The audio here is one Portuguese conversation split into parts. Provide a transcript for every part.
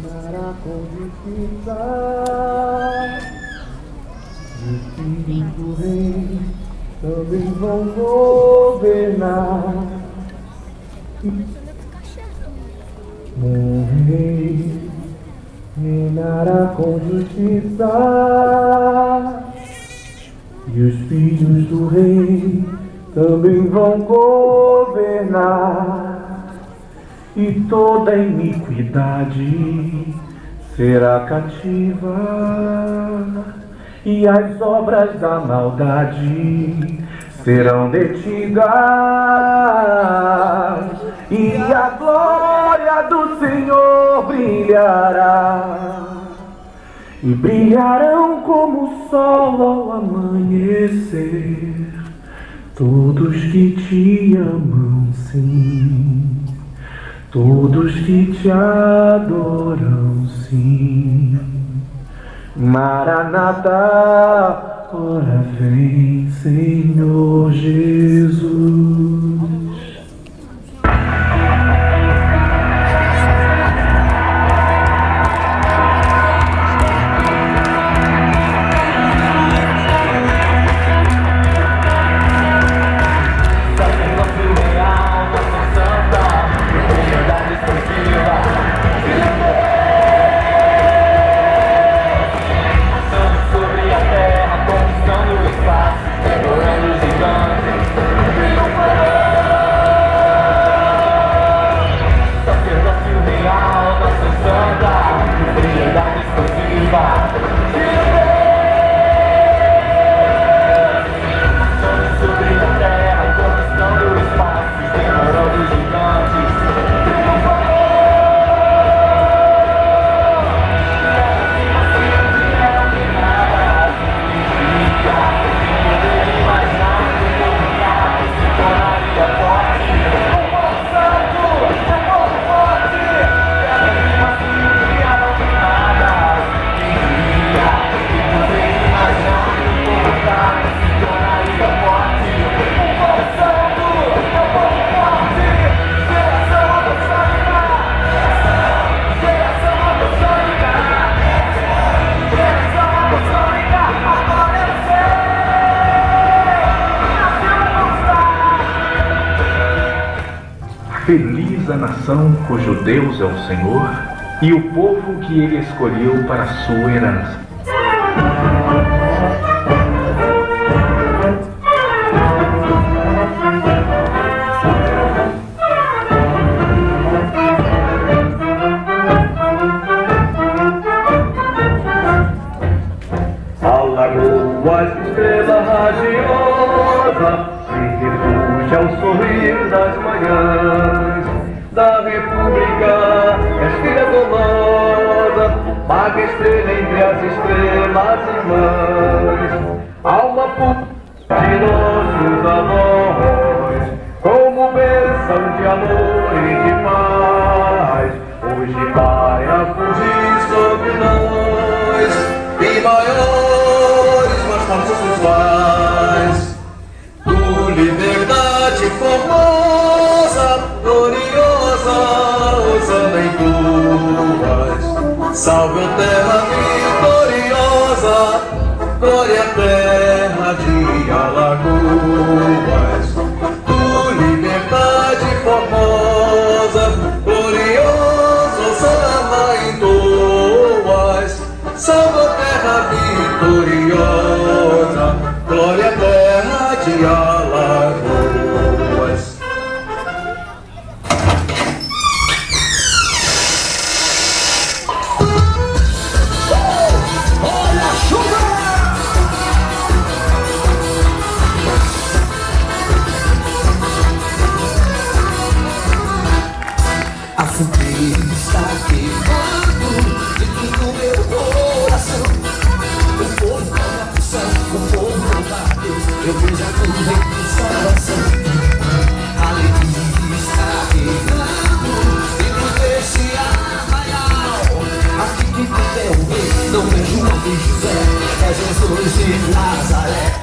Para conquistar os filhos do rei também vão governar. Um rei reinará com justiça e os filhos do rei também vão governar. E toda iniquidade será cativa, e as obras da maldade serão detidas, e a glória do Senhor brilhará, e brilharão como o sol ao amanhecer, todos que te amam, sim. Todos que te adoram, sim. Maranata, ora vem, Senhor Jesus. Feliz a nação cujo Deus é o Senhor e o povo que Ele escolheu para a sua herança. Alagoas, estrela radiosa, se refúgia ao sorrir das manhãs da República, és filha dolosa, vaga estrela entre as estrelas irmãs, alma pura de nossos amores, como bênção de amor e de paz, hoje paira fugir sobre nós, e maiores, mais fortes visuais, tu liberdade formosa, gloriosa, Osana em tuas, salve a terra vitoriosa, glória à terra de Alagoas, tu liberdade formosa, gloriosa, Osana em tuas, salve a terra vitoriosa, glória à terra de Alagoas. Olha a chuva! de José, é Jesus de Nazaré.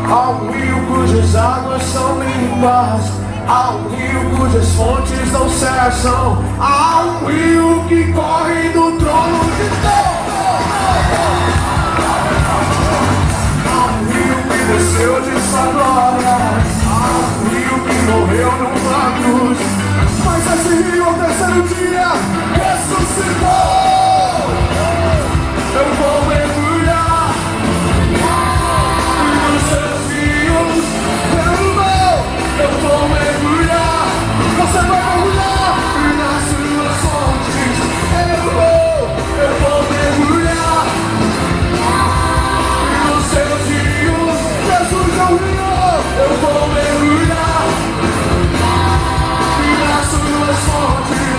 Há um rio cujas águas são limpas, há um rio cujas fontes não cessam, há um rio que corre do trono de Deus. Há um rio que desceu de sua glória, há um rio que morreu numa cruz, mas esse rio ao terceiro dia ressuscitou. Eu vou mergulhar nos seus rios, eu vou mergulhar, você vai mergulhar nas suas fontes. Eu vou mergulhar nos seus rios, Jesus é o rio. Eu vou mergulhar nas suas fontes.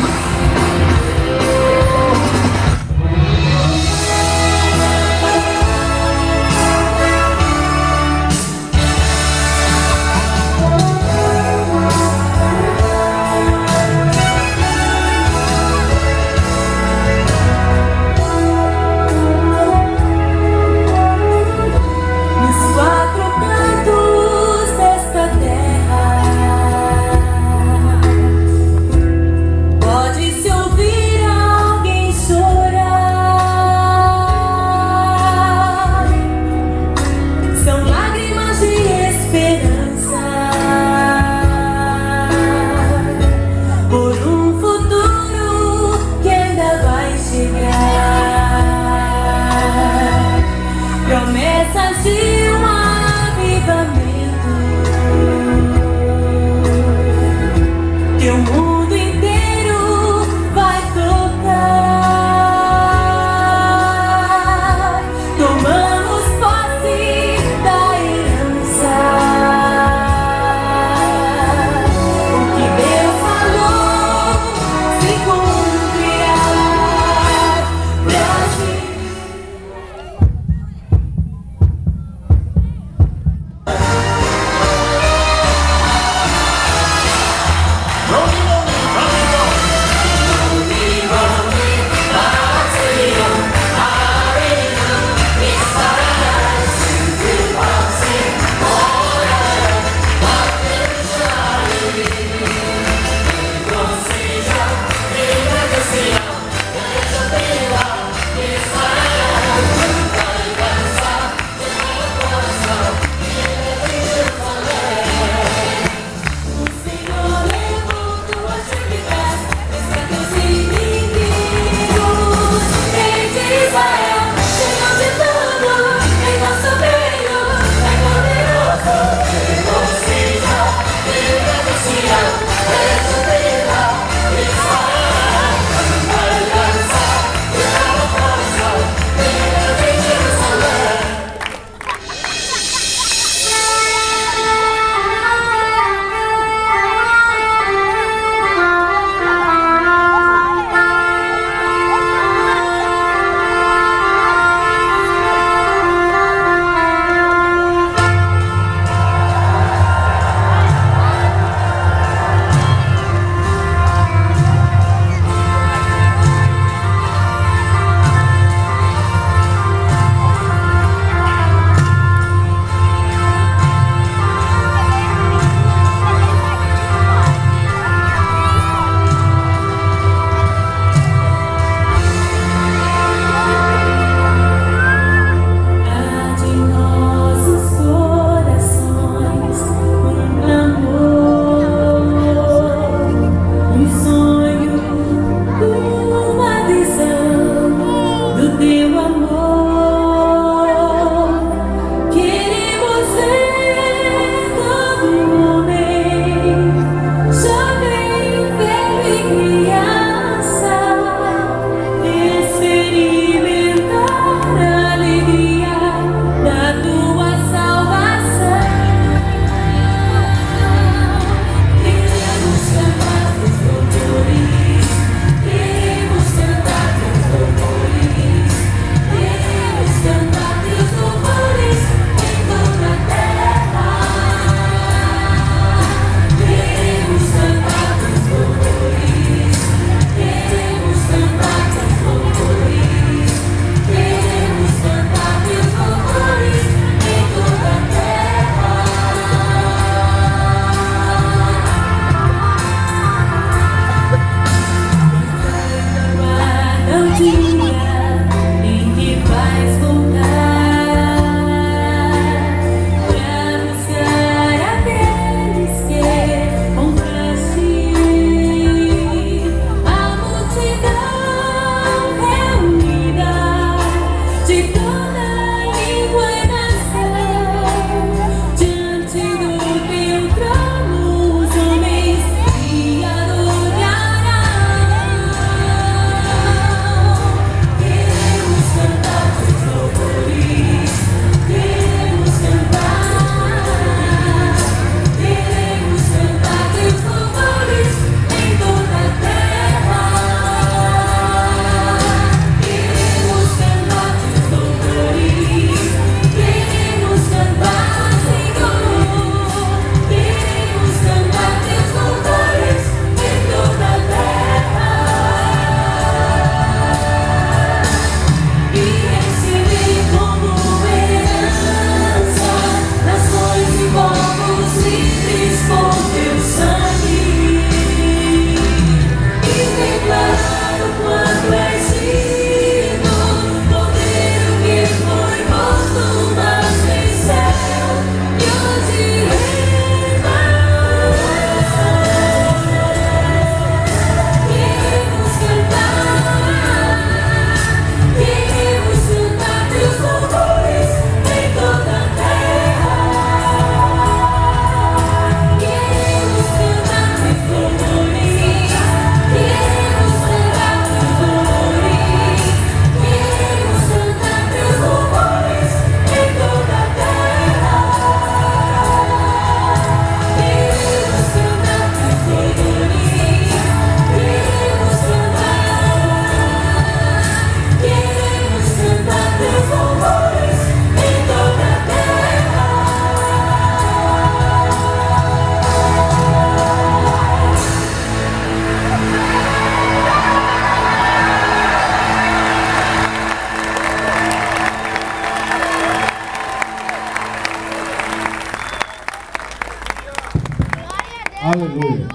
Aleluia.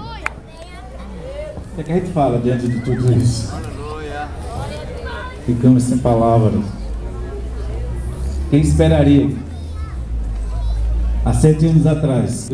O que a gente fala diante de tudo isso? Aleluia. Ficamos sem palavras. Quem esperaria há 7 anos atrás